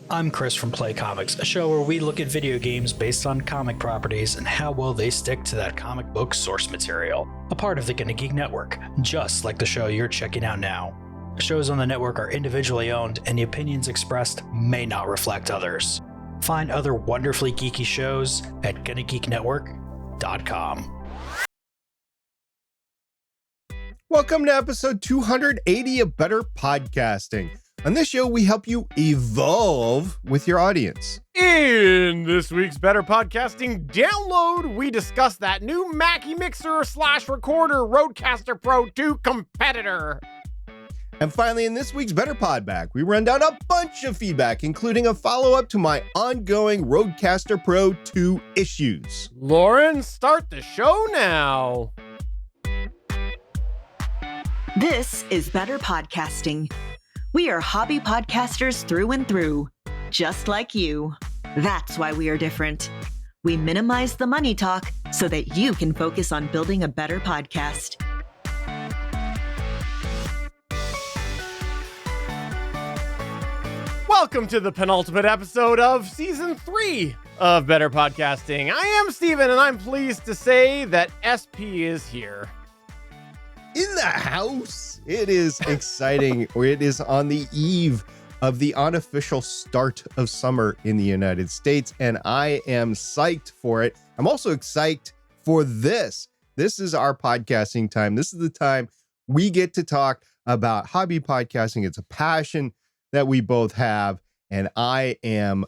I'm Chris from Play Comics, a show where we look at video games based on comic properties and how well they stick to that comic book source material. A part of the GonnaGeek network, just like the show you're checking out now. Shows on the network are individually owned, and the opinions expressed may not reflect others. Find other wonderfully geeky shows at GonnaGeekNetwork.com. Welcome to episode 280 of Better Podcasting. On this show, we help you evolve with your audience. In this week's Better Podcasting download, we discuss that new Mackie mixer / recorder Rodecaster Pro 2 competitor. And finally, in this week's Better Podback, we run down a bunch of feedback, including a follow-up to my ongoing Rodecaster Pro 2 issues. Lauren, start the show now. This is Better Podcasting. We are hobby podcasters through and through, just like you. That's why we are different. We minimize the money talk so that you can focus on building a better podcast. Welcome to the penultimate episode of Season 3 of Better Podcasting. I am Steven, and I'm pleased to say that SP is here. In the house, it is exciting. It is on the eve of the unofficial start of summer in the United States, and I am psyched for it. I'm also psyched for this. This is our podcasting time. This is the time we get to talk about hobby podcasting. It's a passion that we both have, and I am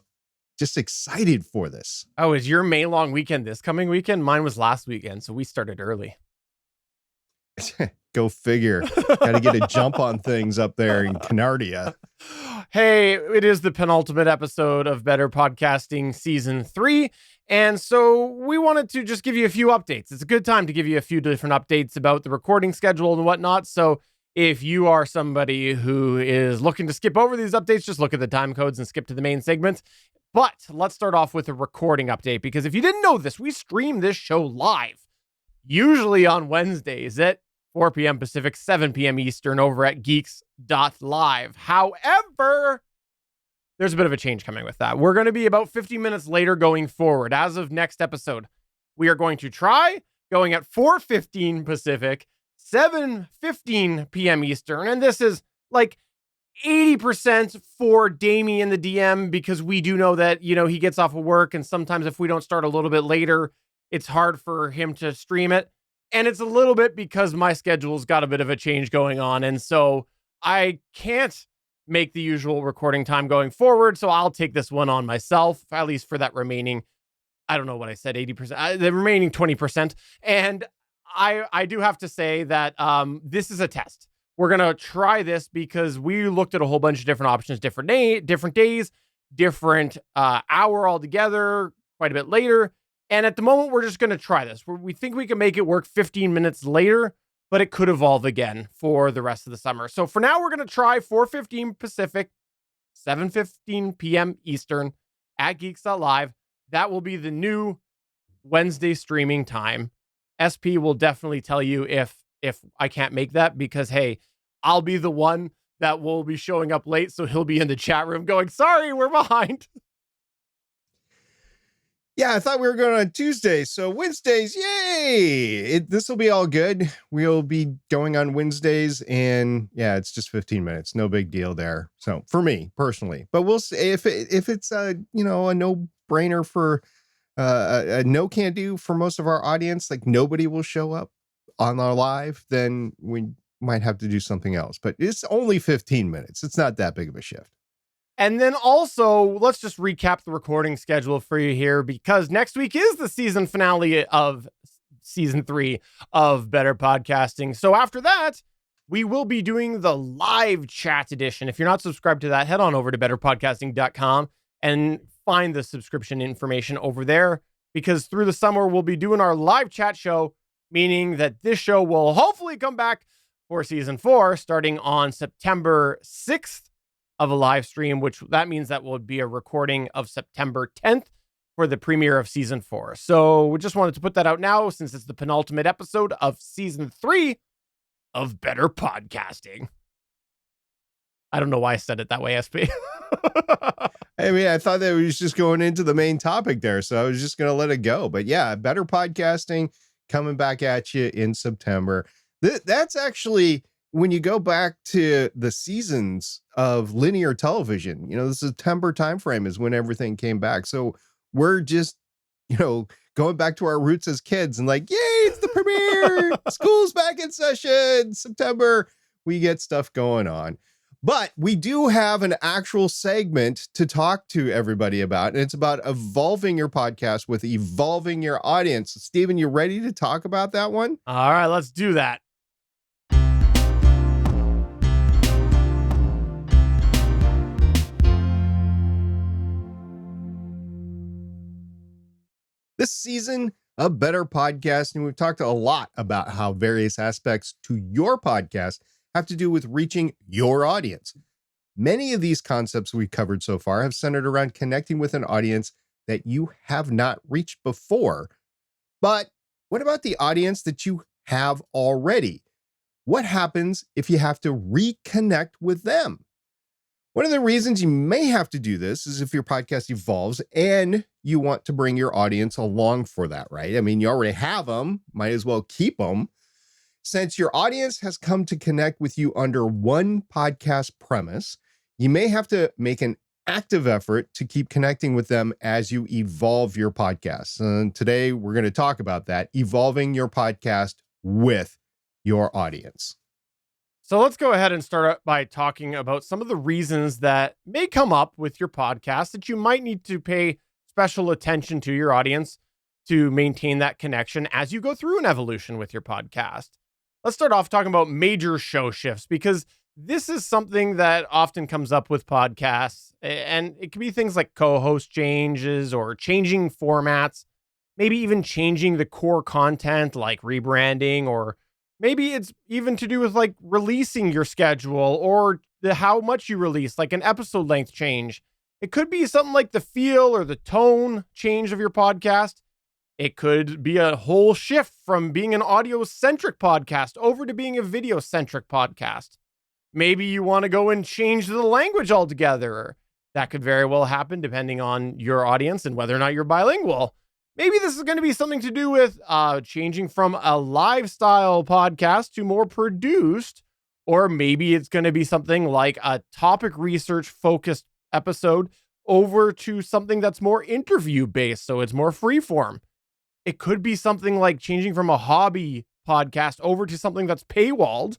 just excited for this. Oh, is your May long weekend this coming weekend? Mine was last weekend, so we started early. Go figure. Got to get a jump on things up there in Canardia. Hey, it is the penultimate episode of Better Podcasting Season 3. And so we wanted to just give you a few updates. It's a good time to give you a few different updates about the recording schedule and whatnot. So if you are somebody who is looking to skip over these updates, just look at the time codes and skip to the main segment. But let's start off with a recording update, because if you didn't know this, we stream this show live, usually on Wednesdays at 4 p.m. Pacific, 7 p.m. Eastern over at Geeks.Live. However, there's a bit of a change coming with that. We're going to be about 50 minutes later going forward. As of next episode, we are going to try going at 4:15 Pacific, 7:15 p.m. Eastern. And this is like 80% for Damien the DM, because we do know that, you know, he gets off of work, and sometimes if we don't start a little bit later, it's hard for him to stream it. And it's a little bit because my schedule's got a bit of a change going on. And so I can't make the usual recording time going forward. So I'll take this one on myself, at least for that remaining, I don't know what I said, 80%, the remaining 20%. And I do have to say that this is a test. We're going to try this because we looked at a whole bunch of different options, different days, different hour altogether, quite a bit later. And at the moment, we're just going to try this. We think we can make it work 15 minutes later, but it could evolve again for the rest of the summer. So for now, we're going to try 4:15 Pacific, 7:15 p.m. Eastern at Geeks.Live. That will be the new Wednesday streaming time. SP will definitely tell you if I can't make that, because, hey, I'll be the one that will be showing up late. So he'll be in the chat room going, sorry, we're behind. Yeah, I thought we were going on Tuesday. So Wednesdays, yay! This will be all good. We'll be going on Wednesdays, and yeah, it's just 15 minutes. No big deal there. So for me personally, but we'll see if it's a no-brainer for a no can do for most of our audience. Like nobody will show up on our live, then we might have to do something else. But it's only 15 minutes. It's not that big of a shift. And then also, let's just recap the recording schedule for you here, because next week is the season finale of Season 3 of Better Podcasting. So after that, we will be doing the live chat edition. If you're not subscribed to that, head on over to betterpodcasting.com and find the subscription information over there, because through the summer, we'll be doing our live chat show, meaning that this show will hopefully come back for Season 4 starting on September 6th. Of a live stream, which that means that will be a recording of September 10th for the premiere of Season 4. So we just wanted to put that out now, since it's the penultimate episode of Season 3 of Better Podcasting. I don't know why I said it that way, SP. I mean, I thought that we was just going into the main topic there, so I was just going to let it go. But yeah, Better Podcasting coming back at you in September. That's actually, when you go back to the seasons of linear television, the September timeframe is when everything came back. So we're just, going back to our roots as kids and like, yay, it's the premiere. School's back in session. September, we get stuff going on. But we do have an actual segment to talk to everybody about, and it's about evolving your podcast with evolving your audience. Steven, you ready to talk about that one? All right, let's do that. This season of Better Podcasting, we've talked a lot about how various aspects to your podcast have to do with reaching your audience. Many of these concepts we've covered so far have centered around connecting with an audience that you have not reached before. But what about the audience that you have already? What happens if you have to reconnect with them? One of the reasons you may have to do this is if your podcast evolves and you want to bring your audience along for that, right? I mean, you already have them, might as well keep them. Since your audience has come to connect with you under one podcast premise, you may have to make an active effort to keep connecting with them as you evolve your podcast. And today we're going to talk about that, evolving your podcast with your audience. So let's go ahead and start out by talking about some of the reasons that may come up with your podcast that you might need to pay special attention to your audience to maintain that connection as you go through an evolution with your podcast. Let's start off talking about major show shifts, because this is something that often comes up with podcasts, and it can be things like co-host changes or changing formats, maybe even changing the core content like rebranding, or maybe it's even to do with like releasing your schedule or how much you release, like an episode length change. It could be something like the feel or the tone change of your podcast. It could be a whole shift from being an audio-centric podcast over to being a video-centric podcast. Maybe you want to go and change the language altogether. That could very well happen depending on your audience and whether or not you're bilingual. Maybe this is going to be something to do with changing from a lifestyle podcast to more produced, or maybe it's going to be something like a topic research focused episode over to something that's more interview based, so it's more freeform. It could be something like changing from a hobby podcast over to something that's paywalled,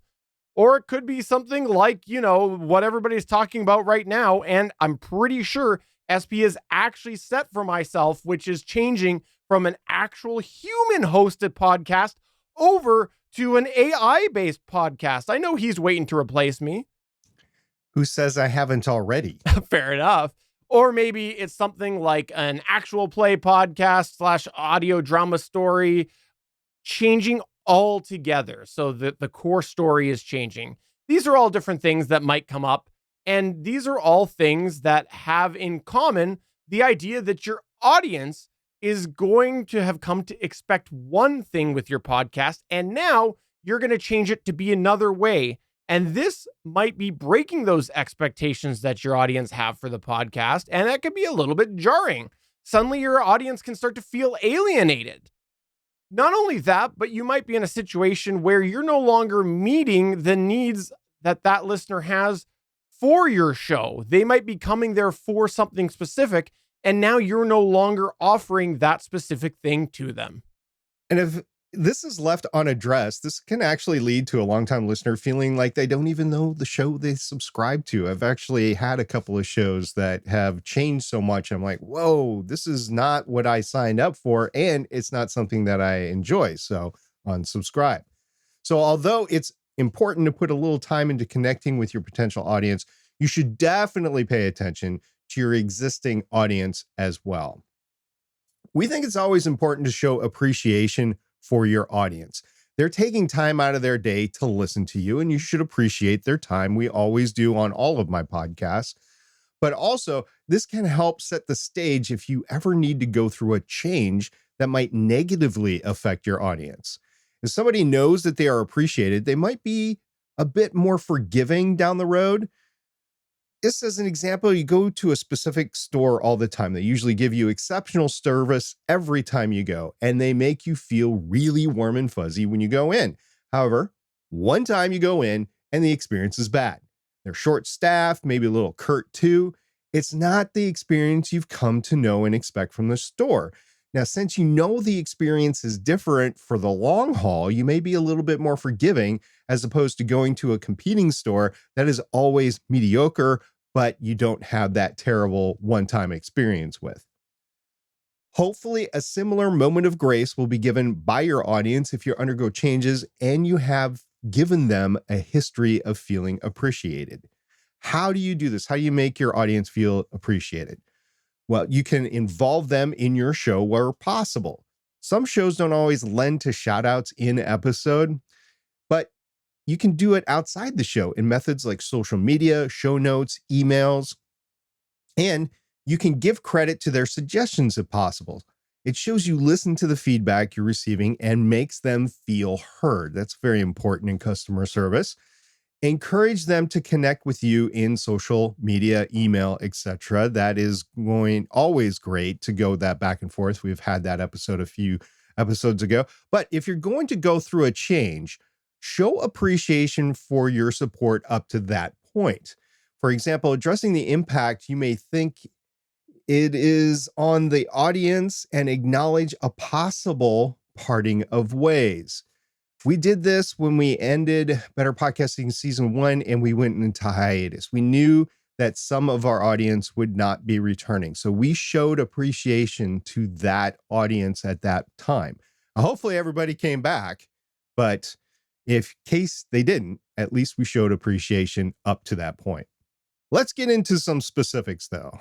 or it could be something like, what everybody's talking about right now. And I'm pretty sure SP is actually set for myself, which is changing from an actual human hosted podcast over to an AI based podcast. I know he's waiting to replace me. Who says I haven't already? Fair enough. Or maybe it's something like an actual play podcast / audio drama story, changing altogether. So that the core story is changing. These are all different things that might come up. And these are all things that have in common the idea that your audience is going to have come to expect one thing with your podcast, and now you're going to change it to be another way. And this might be breaking those expectations that your audience have for the podcast, and that could be a little bit jarring. Suddenly your audience can start to feel alienated. Not only that, but you might be in a situation where you're no longer meeting the needs that listener has for your show. They might be coming there for something specific, and now you're no longer offering that specific thing to them. And if this is left unaddressed, this can actually lead to a longtime listener feeling like they don't even know the show they subscribe to. I've actually had a couple of shows that have changed so much. I'm like, whoa, this is not what I signed up for, and it's not something that I enjoy. So unsubscribe. So although it's important to put a little time into connecting with your potential audience, you should definitely pay attention to your existing audience as well. We think it's always important to show appreciation for your audience. They're taking time out of their day to listen to you, and you should appreciate their time. We always do on all of my podcasts. But also, this can help set the stage if you ever need to go through a change that might negatively affect your audience. If somebody knows that they are appreciated, they might be a bit more forgiving down the road. Just as an example, you go to a specific store all the time. They usually give you exceptional service every time you go, and they make you feel really warm and fuzzy when you go in. However, one time you go in and the experience is bad. They're short-staffed, maybe a little curt too. It's not the experience you've come to know and expect from the store. Now, since you know the experience is different for the long haul, you may be a little bit more forgiving as opposed to going to a competing store that is always mediocre, but you don't have that terrible one-time experience with. Hopefully, a similar moment of grace will be given by your audience if you undergo changes and you have given them a history of feeling appreciated. How do you do this? How do you make your audience feel appreciated? Well, you can involve them in your show where possible. Some shows don't always lend to shout outs in episode, but you can do it outside the show in methods like social media, show notes, emails, and you can give credit to their suggestions if possible. It shows you listen to the feedback you're receiving and makes them feel heard. That's very important in customer service. Encourage them to connect with you in social media, email, etc. That is always great to go that back and forth. We've had that episode a few episodes ago. But if you're going to go through a change, show appreciation for your support up to that point. For example, addressing the impact you may think it is on the audience and acknowledge a possible parting of ways. We did this when we ended Better Podcasting Season 1 and we went into hiatus. We knew that some of our audience would not be returning. So we showed appreciation to that audience at that time. Hopefully everybody came back, but if case they didn't, at least we showed appreciation up to that point. Let's get into some specifics though.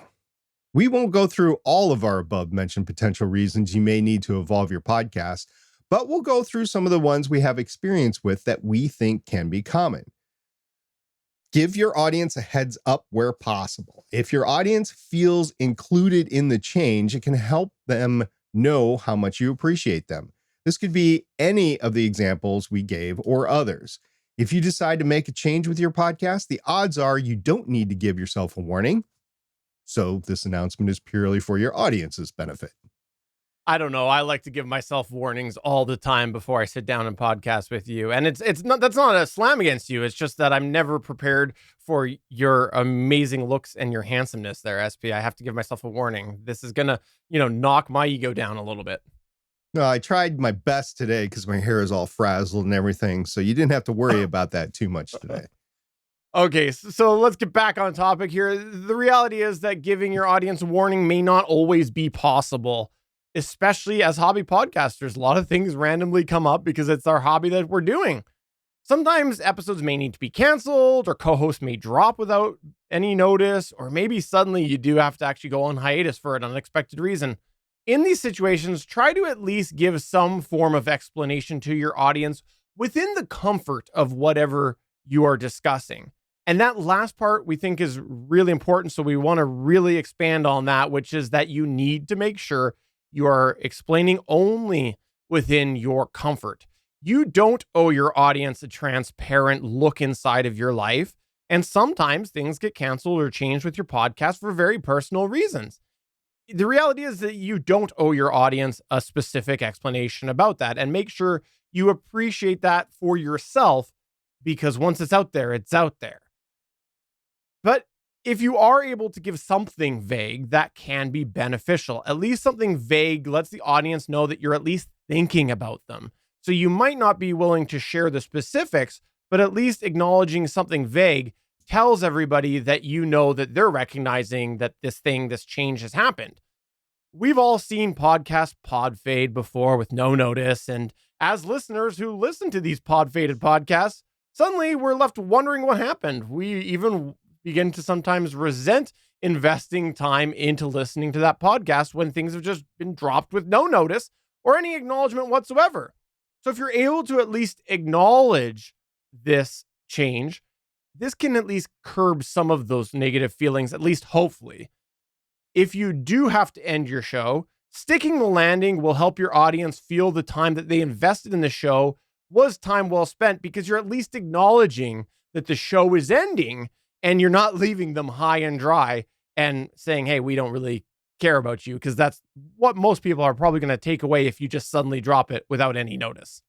We won't go through all of our above mentioned potential reasons you may need to evolve your podcast, but we'll go through some of the ones we have experience with that we think can be common. Give your audience a heads up where possible. If your audience feels included in the change, it can help them know how much you appreciate them. This could be any of the examples we gave or others. If you decide to make a change with your podcast, the odds are you don't need to give yourself a warning. So this announcement is purely for your audience's benefit. I don't know. I like to give myself warnings all the time before I sit down and podcast with you. And it's not, that's not a slam against you. It's just that I'm never prepared for your amazing looks and your handsomeness there, SP. I have to give myself a warning. This is gonna, knock my ego down a little bit. No, I tried my best today because my hair is all frazzled and everything. So you didn't have to worry about that too much today. Okay, so let's get back on topic here. The reality is that giving your audience a warning may not always be possible, especially as hobby podcasters. A lot of things randomly come up because it's our hobby that we're doing. Sometimes episodes may need to be canceled, or co-hosts may drop without any notice, or maybe suddenly you do have to actually go on hiatus for an unexpected reason. In these situations, try to at least give some form of explanation to your audience within the comfort of whatever you are discussing. And that last part we think is really important. So we want to really expand on that, which is that you need to make sure you are explaining only within your comfort. You don't owe your audience a transparent look inside of your life. And sometimes things get canceled or changed with your podcast for very personal reasons. The reality is that you don't owe your audience a specific explanation about that, and make sure you appreciate that for yourself, because once it's out there, it's out there. But if you are able to give something vague, that can be beneficial. At least something vague lets the audience know that you're at least thinking about them. So you might not be willing to share the specifics, but at least acknowledging something vague tells everybody that you know that they're recognizing that this change has happened. We've all seen podcast pod fade before with no notice. And as listeners who listen to these pod faded podcasts, suddenly we're left wondering what happened. We even begin to sometimes resent investing time into listening to that podcast when things have just been dropped with no notice or any acknowledgement whatsoever. So if you're able to at least acknowledge this change, this can at least curb some of those negative feelings, at least hopefully. If you do have to end your show, sticking the landing will help your audience feel the time that they invested in the show was time well spent, because you're at least acknowledging that the show is ending and you're not leaving them high and dry and saying, hey, we don't really care about you, because that's what most people are probably going to take away if you just suddenly drop it without any notice.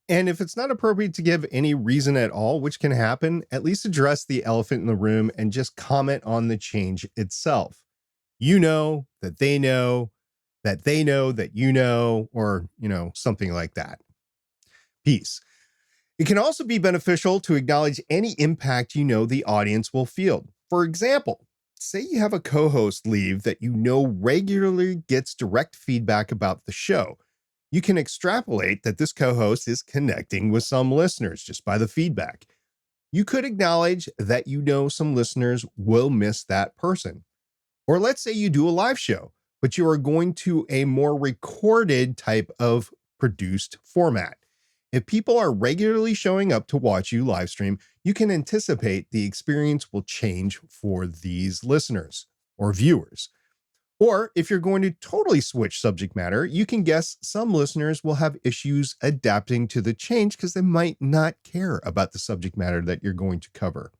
And if it's not appropriate to give any reason at all, which can happen, at least address the elephant in the room and just comment on the change itself. You know that they know that they know that you know, or, something like that. Peace. It can also be beneficial to acknowledge any impact the audience will feel. For example, say you have a co-host leave that regularly gets direct feedback about the show. You can extrapolate that this co-host is connecting with some listeners just by the feedback. You could acknowledge that some listeners will miss that person. Or let's say you do a live show, but you are going to a more recorded type of produced format. If people are regularly showing up to watch you live stream, you can anticipate the experience will change for these listeners or viewers. Or if you're going to totally switch subject matter, you can guess some listeners will have issues adapting to the change because they might not care about the subject matter that you're going to cover.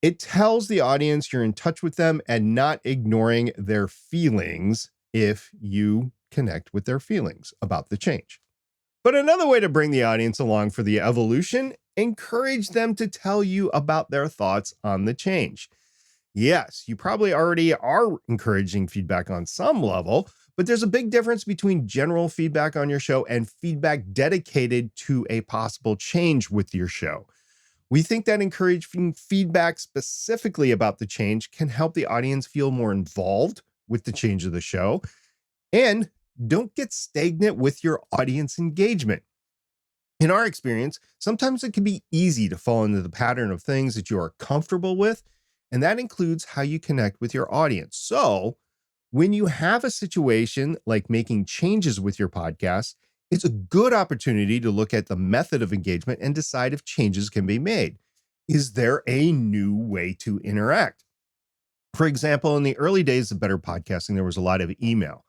It tells the audience you're in touch with them and not ignoring their feelings if you connect with their feelings about the change. But another way to bring the audience along for the evolution, encourage them to tell you about their thoughts on the change. Yes, you probably already are encouraging feedback on some level, but there's a big difference between general feedback on your show and feedback dedicated to a possible change with your show. We think that encouraging feedback specifically about the change can help the audience feel more involved with the change of the show, and don't get stagnant with your audience engagement. In our experience, sometimes it can be easy to fall into the pattern of things that you are comfortable with, and that includes how you connect with your audience. So when you have a situation like making changes with your podcast, it's a good opportunity to look at the method of engagement and decide if changes can be made. Is there a new way to interact? For example, in the early days of Better Podcasting, there was a lot of email.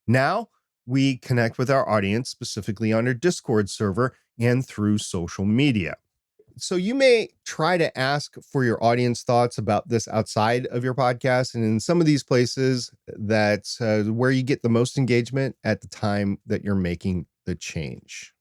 Now we connect with our audience specifically on our Discord server and through social media. So you may try to ask for your audience thoughts about this outside of your podcast. And in some of these places, that's where you get the most engagement at the time that you're making the change.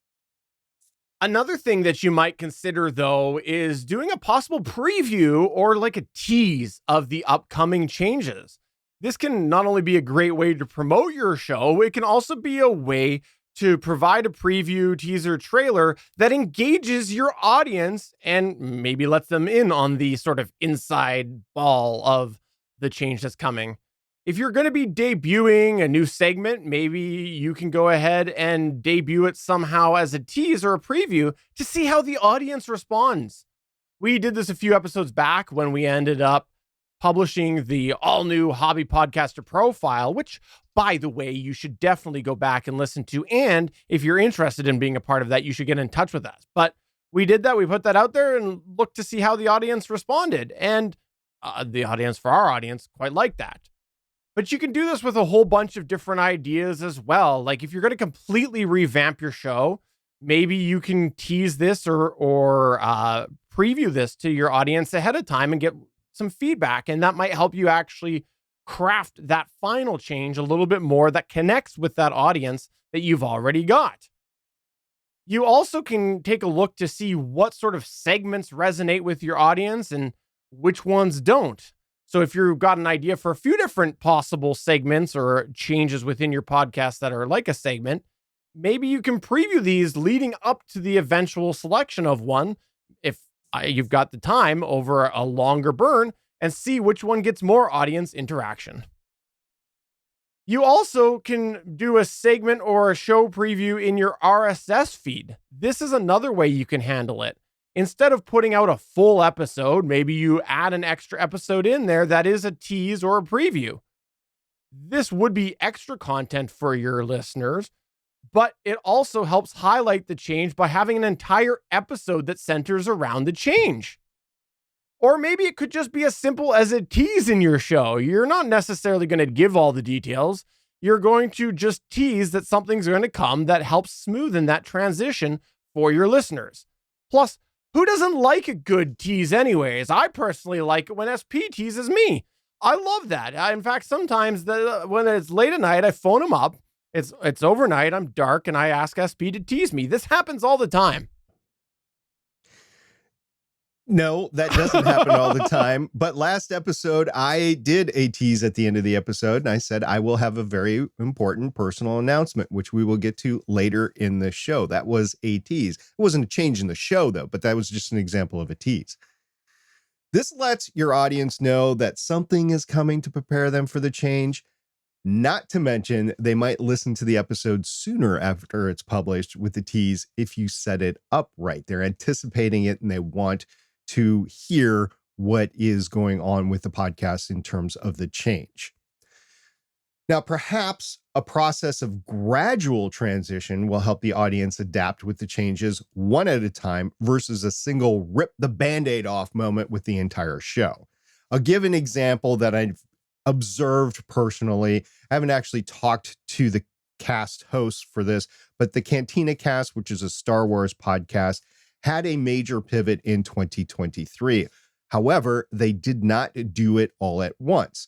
Another thing that you might consider, though, is doing a possible preview or like a tease of the upcoming changes. This can not only be a great way to promote your show, it can also be a way to provide a preview, teaser, trailer that engages your audience and maybe lets them in on the sort of inside ball of the change that's coming. If you're going to be debuting a new segment, maybe you can go ahead and debut it somehow as a tease or a preview to see how the audience responds. We did this a few episodes back when we ended up publishing the all-new Hobby Podcaster profile, which, by the way, you should definitely go back and listen to. And if you're interested in being a part of that, you should get in touch with us. But we did that. We put that out there and looked to see how the audience responded. And the audience for our audience quite liked that. But you can do this with a whole bunch of different ideas as well. Like if you're going to completely revamp your show, maybe you can tease this or preview this to your audience ahead of time and get some feedback. And that might help you actually craft that final change a little bit more that connects with that audience that you've already got. You also can take a look to see what sort of segments resonate with your audience and which ones don't. So if you've got an idea for a few different possible segments or changes within your podcast that are like a segment, maybe you can preview these leading up to the eventual selection of one, if you've got the time over a longer burn, and see which one gets more audience interaction. You also can do a segment or a show preview in your RSS feed. This is another way you can handle it. Instead of putting out a full episode, maybe you add an extra episode in there that is a tease or a preview. This would be extra content for your listeners, but it also helps highlight the change by having an entire episode that centers around the change. Or maybe it could just be as simple as a tease in your show. You're not necessarily going to give all the details. You're going to just tease that something's going to come that helps smoothen that transition for your listeners. Plus, Who doesn't like a good tease anyways? I personally like it when SP teases me. I love that. In fact, sometimes when it's late at night, I phone him up. It's overnight, I'm dark, and I ask SP to tease me. This happens all the time. No, that doesn't happen all the time. But last episode, I did a tease at the end of the episode, and I said I will have a very important personal announcement, which we will get to later in the show. That was a tease. It wasn't a change in the show, though, but that was just an example of a tease. This lets your audience know that something is coming to prepare them for the change. Not to mention, they might listen to the episode sooner after it's published with the tease if you set it up right. They're anticipating it and they want to hear what is going on with the podcast in terms of the change. Now, perhaps a process of gradual transition will help the audience adapt with the changes one at a time versus a single rip the Band-Aid off moment with the entire show. I'll give an example that I've observed personally. I haven't actually talked to the cast hosts for this, but the Cantina Cast, which is a Star Wars podcast, had a major pivot in 2023. However, they did not do it all at once.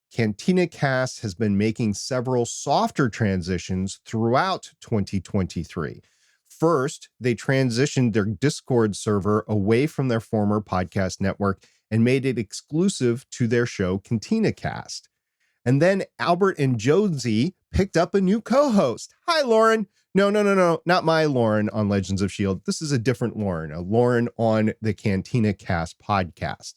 Cantina Cast has been making several softer transitions throughout 2023. First, they transitioned their Discord server away from their former podcast network and made it exclusive to their show Cantina Cast. And then Albert and Josie picked up a new co-host. Hi, Lauren. No, not my Lauren on Legends of S.H.I.E.L.D. This is a different Lauren, a Lauren on the Cantina Cast podcast.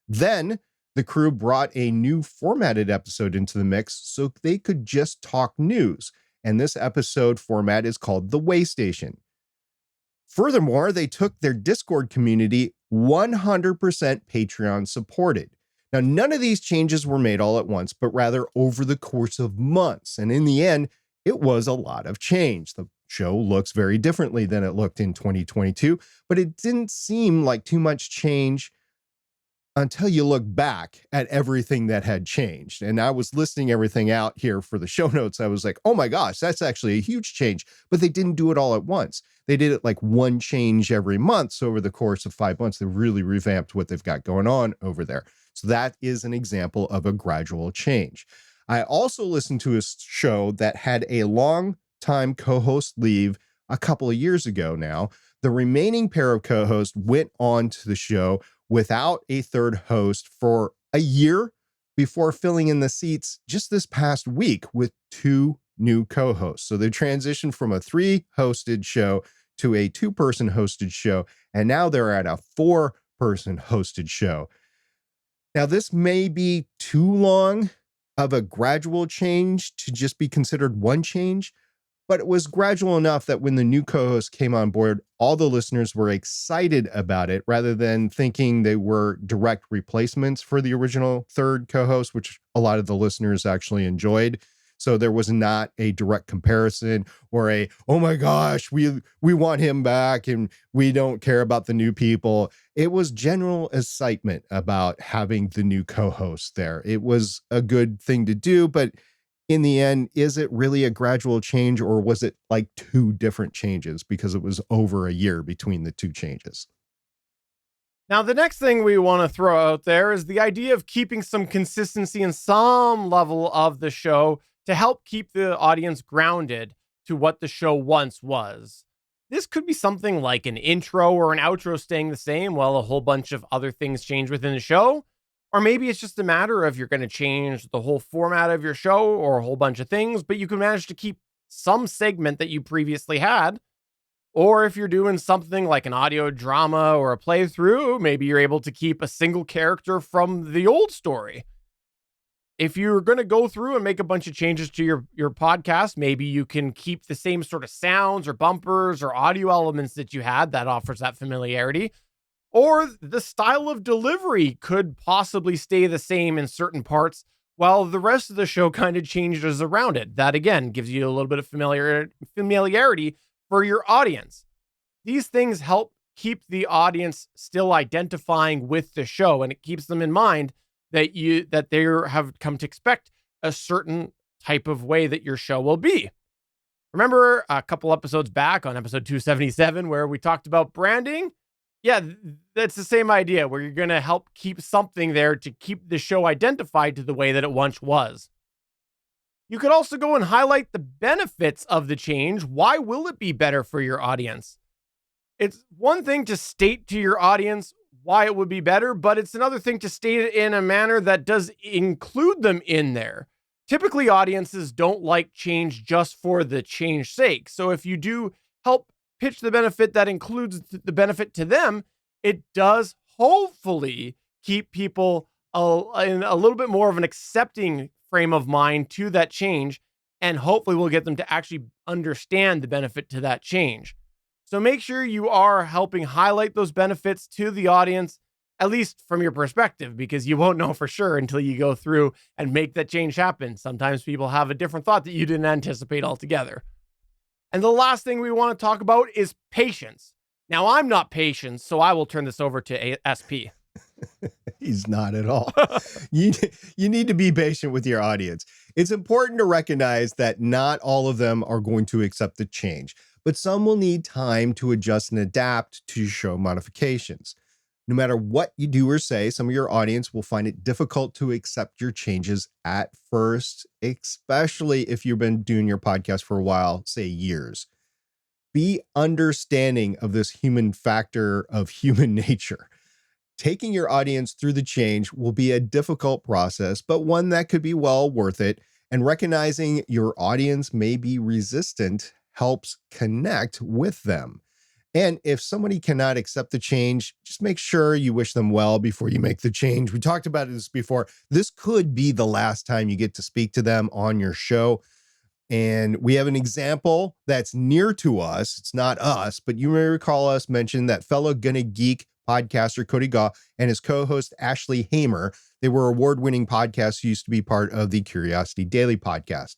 Then the crew brought a new formatted episode into the mix so they could just talk news. And this episode format is called The Way Station. Furthermore, they took their Discord community 100% Patreon supported. Now, none of these changes were made all at once, but rather over the course of months. And in the end, it was a lot of change. The show looks very differently than it looked in 2022, but it didn't seem like too much change until you look back at everything that had changed. And I was listing everything out here for the show notes. I was like, oh my gosh, that's actually a huge change. But they didn't do it all at once. They did it like one change every month. So over the course of 5 months, they really revamped what they've got going on over there. So that is an example of a gradual change. I also listened to a show that had a long-time co-host leave a couple of years ago now. The remaining pair of co-hosts went on to the show without a third host for a year before filling in the seats just this past week with 2 new co-hosts. So they transitioned from a 3-hosted show to a 2-person hosted show, and now they're at a 4-person hosted show. Now, this may be too long of a gradual change to just be considered one change, but it was gradual enough that when the new co-host came on board, all the listeners were excited about it rather than thinking they were direct replacements for the original third co-host, which a lot of the listeners actually enjoyed. So there was not a direct comparison or a, oh my gosh, we want him back and we don't care about the new people. It was general excitement about having the new co-host there. It was a good thing to do, but in the end, is it really a gradual change or was it like 2 different changes because it was over a year between the 2 changes? Now, the next thing we want to throw out there is the idea of keeping some consistency and some level of the show to help keep the audience grounded to what the show once was. This could be something like an intro or an outro staying the same while a whole bunch of other things change within the show. Or maybe it's just a matter of you're going to change the whole format of your show or a whole bunch of things, but you can manage to keep some segment that you previously had. Or if you're doing something like an audio drama or a playthrough, maybe you're able to keep a single character from the old story. If you're going to go through and make a bunch of changes to your podcast, maybe you can keep the same sort of sounds or bumpers or audio elements that you had. That offers that familiarity. Or the style of delivery could possibly stay the same in certain parts while the rest of the show kind of changes around it. That, again, gives you a little bit of familiarity for your audience. These things help keep the audience still identifying with the show, and it keeps them in mind that they have come to expect a certain type of way that your show will be. Remember a couple episodes back on episode 277 where we talked about branding? Yeah, that's the same idea where you're going to help keep something there to keep the show identified to the way that it once was. You could also go and highlight the benefits of the change. Why will it be better for your audience? It's one thing to state to your audience why it would be better, but it's another thing to state it in a manner that does include them in there. Typically, audiences don't like change just for the change's sake. So if you do help pitch the benefit that includes the benefit to them, it does hopefully keep people in a little bit more of an accepting frame of mind to that change, and hopefully will get them to actually understand the benefit to that change. So make sure you are helping highlight those benefits to the audience, at least from your perspective, because you won't know for sure until you go through and make that change happen. Sometimes people have a different thought that you didn't anticipate altogether. And the last thing we want to talk about is patience. Now, I'm not patient, so I will turn this over to SP. He's not at all. You need to be patient with your audience. It's important to recognize that not all of them are going to accept the change, but some will need time to adjust and adapt to show modifications. No matter what you do or say, some of your audience will find it difficult to accept your changes at first, especially if you've been doing your podcast for a while, say years. Be understanding of this human factor of human nature. Taking your audience through the change will be a difficult process, but one that could be well worth it. And recognizing your audience may be resistant helps connect with them. And if somebody cannot accept the change, just make sure you wish them well before you make the change. We talked about this before. This could be the last time you get to speak to them on your show. And we have an example that's near to us. It's not us, but you may recall us mention that fellow GonnaGeek podcaster Cody Gaw and his co-host Ashley Hamer. They were award-winning podcasts who used to be part of the Curiosity Daily podcast.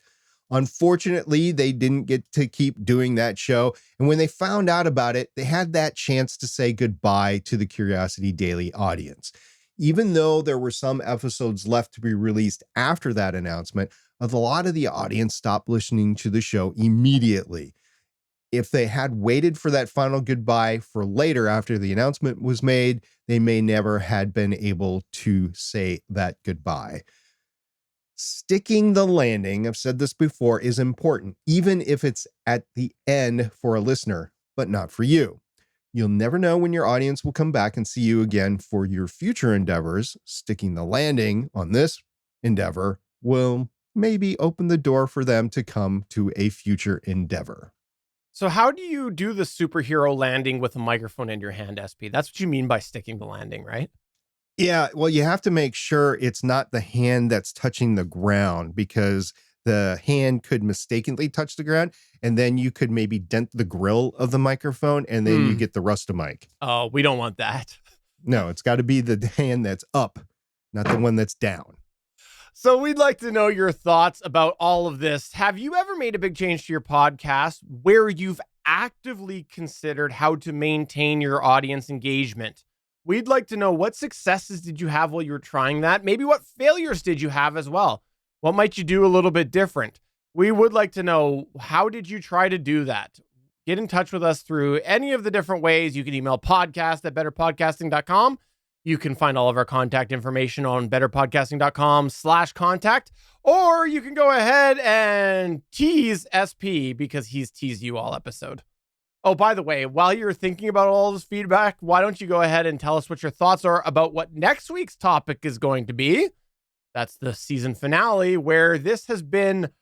Unfortunately, they didn't get to keep doing that show. And when they found out about it, they had that chance to say goodbye to the Curiosity Daily audience. Even though there were some episodes left to be released after that announcement, a lot of the audience stopped listening to the show immediately. If they had waited for that final goodbye for later after the announcement was made, they may never had been able to say that goodbye. Sticking the landing, I've said this before, is important, even if it's at the end for a listener, but not for you. You'll never know when your audience will come back and see you again for your future endeavors. Sticking the landing on this endeavor will maybe open the door for them to come to a future endeavor. So how do you do the superhero landing with a microphone in your hand, SP? That's what you mean by sticking the landing, right? Yeah, well, you have to make sure it's not the hand that's touching the ground, because the hand could mistakenly touch the ground, and then you could maybe dent the grill of the microphone, and then you get the rust-a-mic. Oh, we don't want that. No, it's got to be the hand that's up, not the one that's down. So we'd like to know your thoughts about all of this. Have you ever made a big change to your podcast where you've actively considered how to maintain your audience engagement? We'd like to know, what successes did you have while you were trying that? Maybe what failures did you have as well? What might you do a little bit different? We would like to know, how did you try to do that? Get in touch with us through any of the different ways. You can email podcast@betterpodcasting.com. You can find all of our contact information on betterpodcasting.com/contact, or you can go ahead and tease SP because he's teased you all episode. Oh, by the way, while you're thinking about all this feedback, why don't you go ahead and tell us what your thoughts are about what next week's topic is going to be? That's the season finale, where this has been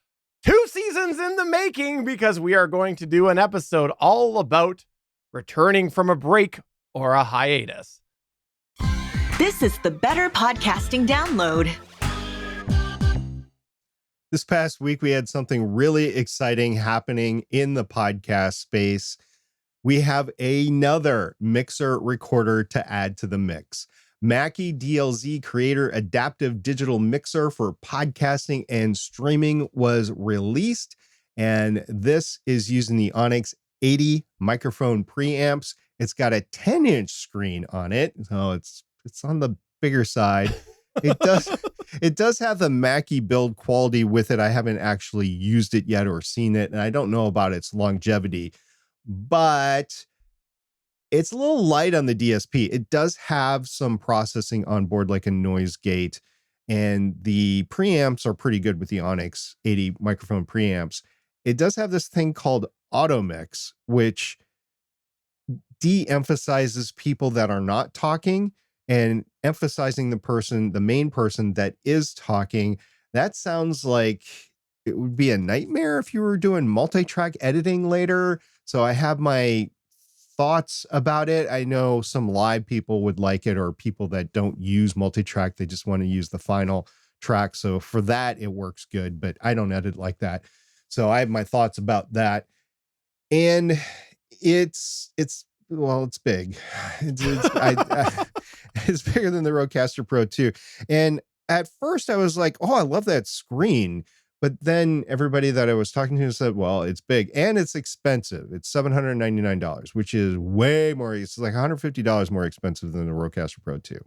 2 seasons in the making, because we are going to do an episode all about returning from a break or a hiatus. This is the Better Podcasting Download. This past week, we had something really exciting happening in the podcast space. We have another mixer recorder to add to the mix. Mackie DLZ Creator Adaptive Digital Mixer for podcasting and streaming was released, and this is using the Onyx 80 microphone preamps. It's got a 10-inch screen on it, so it's on the bigger side. It does have the Mackie build quality with it. I haven't actually used it yet or seen it, and I don't know about its longevity, but It's a little light on the DSP. It does have some processing on board, like a noise gate, and the preamps are pretty good with the Onyx 80 microphone preamps. It does have this thing called auto mix, which de-emphasizes people that are not talking and emphasizing the main person that is talking. That sounds like it would be a nightmare if you were doing multi-track editing later. So I have my thoughts about it. I know some live people would like it, or people that don't use multi-track, they just want to use the final track. So for that, it works good, but I don't edit like that. So I have my thoughts about that. And it's big. It's bigger than the Rodecaster Pro 2. And at first I was like, oh, I love that screen. But then everybody that I was talking to said, well, it's big and it's expensive. It's $799, which is way more. It's like $150 more expensive than the Rodecaster Pro 2.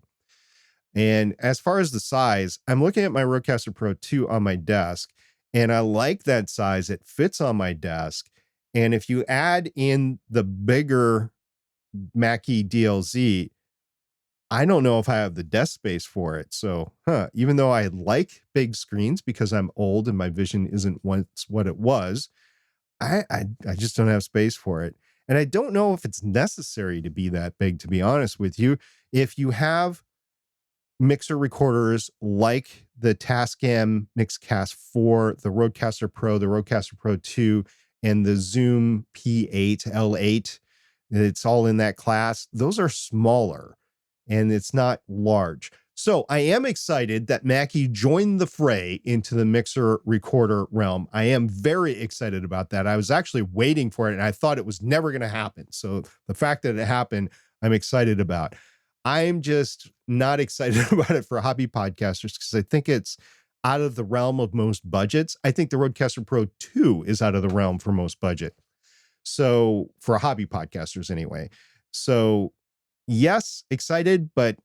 And as far as the size, I'm looking at my Rodecaster Pro 2 on my desk, and I like that size. It fits on my desk. And if you add in the bigger Mackie DLZ, I don't know if I have the desk space for it. So, even though I like big screens because I'm old and my vision isn't once what it was, I just don't have space for it. And I don't know if it's necessary to be that big, to be honest with you. If you have mixer recorders like the Tascam Mixcast 4, the Rodecaster Pro, the Rodecaster Pro 2, and the Zoom P8, L8, it's all in that class. Those are smaller and it's not large. So I am excited that Mackie joined the fray into the mixer recorder realm. I am very excited about that. I was actually waiting for it and I thought it was never going to happen. So the fact that it happened, I'm excited about. I'm just not excited about it for hobby podcasters because I think it's out of the realm of most budgets. I think the Rodecaster Pro 2 is out of the realm for most budget. So for hobby podcasters anyway. So yes, excited, but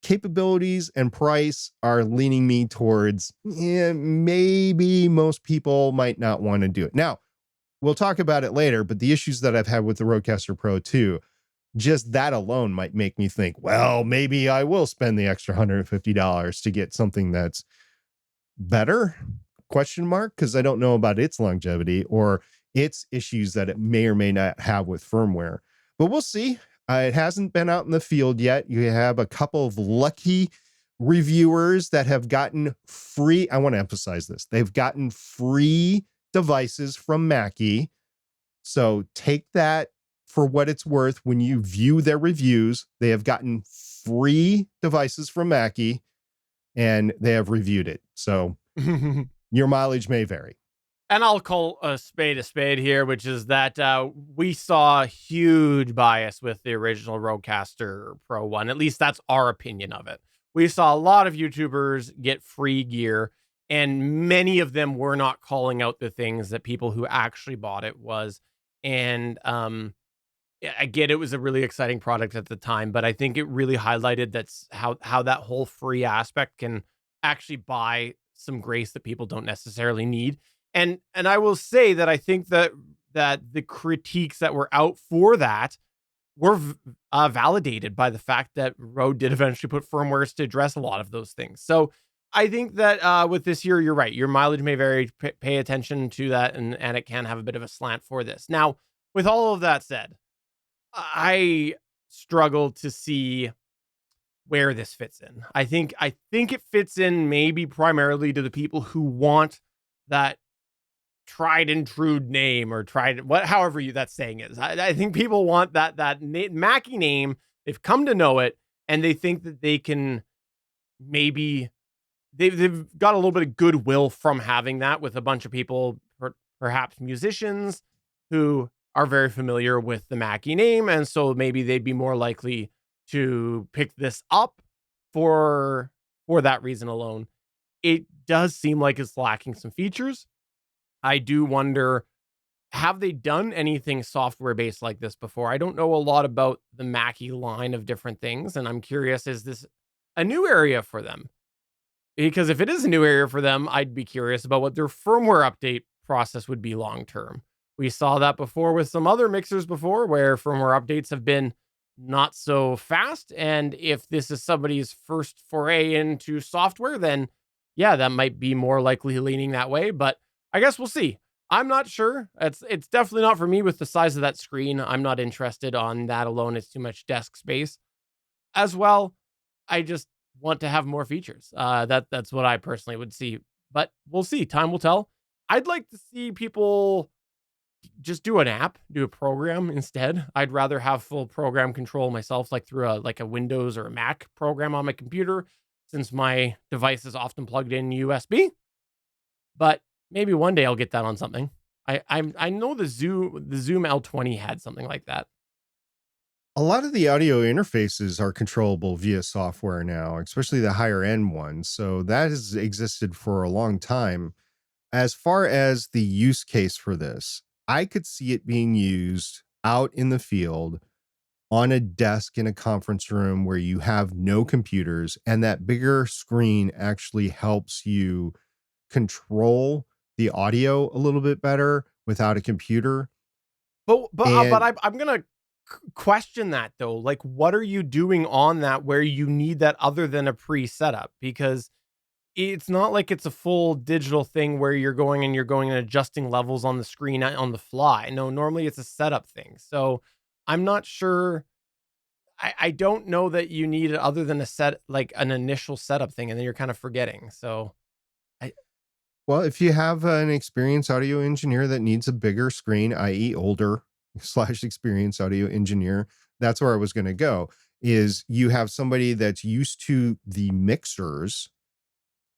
capabilities and price are leaning me towards maybe most people might not want to do it. Now, we'll talk about it later, but the issues that I've had with the Rodecaster Pro 2, just that alone might make me think, well, maybe I will spend the extra $150 to get something that's better, ? Because I don't know about its longevity or its issues that it may or may not have with firmware. But we'll see. It hasn't been out in the field yet. You have a couple of lucky reviewers that have gotten free. I want to emphasize this. They've gotten free devices from Mackie. So take that for what it's worth. When you view their reviews, they have gotten free devices from Mackie and they have reviewed it. So your mileage may vary. And I'll call a spade here, which is that we saw a huge bias with the original Rodecaster Pro 1. At least that's our opinion of it. We saw a lot of YouTubers get free gear, and many of them were not calling out the things that people who actually bought it was. And I get it was a really exciting product at the time, but I think it really highlighted that's how that whole free aspect can actually buy some grace that people don't necessarily need. And I will say that I think that the critiques that were out for that were validated by the fact that Rode did eventually put firmwares to address a lot of those things. So I think that with this year, you're right. Your mileage may vary. Pay attention to that, and it can have a bit of a slant for this. Now, with all of that said, I struggle to see where this fits in. I think it fits in maybe primarily to the people who want that tried and true name, or however that saying is. I think people want that Mackie name. They've come to know it, and they think that they can maybe they've got a little bit of goodwill from having that with a bunch of people, perhaps musicians who are very familiar with the Mackie name, and so maybe they'd be more likely to pick this up for that reason alone. It does seem like it's lacking some features. I do wonder, have they done anything software-based like this before? I don't know a lot about the Mackie line of different things, and I'm curious, is this a new area for them? Because if it is a new area for them, I'd be curious about what their firmware update process would be long-term. We saw that before with some other mixers before, where firmware updates have been not so fast. And if this is somebody's first foray into software, then yeah, that might be more likely leaning that way. But I guess we'll see. I'm not sure. It's definitely not for me with the size of that screen. I'm not interested on that alone. It's too much desk space. As well, I just want to have more features. That's what I personally would see. But we'll see. Time will tell. I'd like to see people just do an app, do a program instead. I'd rather have full program control myself, like through a Windows or a Mac program on my computer, since my device is often plugged in USB. But maybe one day I'll get that on something. I know the Zoom L20 had something like that. A lot of the audio interfaces are controllable via software now, especially the higher end ones. So that has existed for a long time. As far as the use case for this, I could see it being used out in the field on a desk in a conference room where you have no computers, and that bigger screen actually helps you control the audio a little bit better without a computer. But And I'm gonna question that though. Like, what are you doing on that where you need that other than a pre-setup? Because it's not like it's a full digital thing where you're going and adjusting levels on the screen on the fly. No, normally it's a setup thing. So I'm not sure. I don't know that you need it other than like an initial setup thing, and then you're kind of forgetting. So I well, if you have an experienced audio engineer that needs a bigger screen, i.e. older / experienced audio engineer, that's where I was going to go, is you have somebody that's used to the mixers,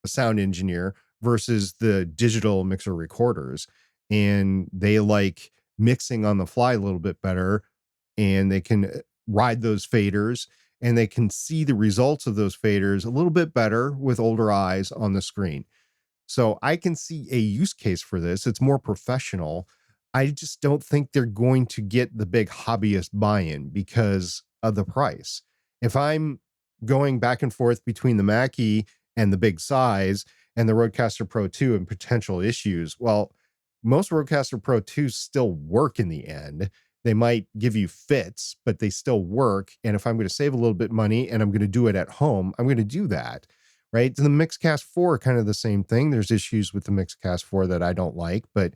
a sound engineer, versus the digital mixer recorders. And they like mixing on the fly a little bit better, and they can ride those faders, and they can see the results of those faders a little bit better with older eyes on the screen. So I can see a use case for this. It's more professional. I just don't think they're going to get the big hobbyist buy-in because of the price. If I'm going back and forth between the Mackie and the big size and the Rodecaster Pro 2 and potential issues, well, most Rodecaster Pro 2s still work in the end. They might give you fits, but they still work. And if I'm going to save a little bit money and I'm going to do it at home, I'm going to do that. Right. The Mixcast 4 are kind of the same thing. There's issues with the Mixcast 4 that I don't like, but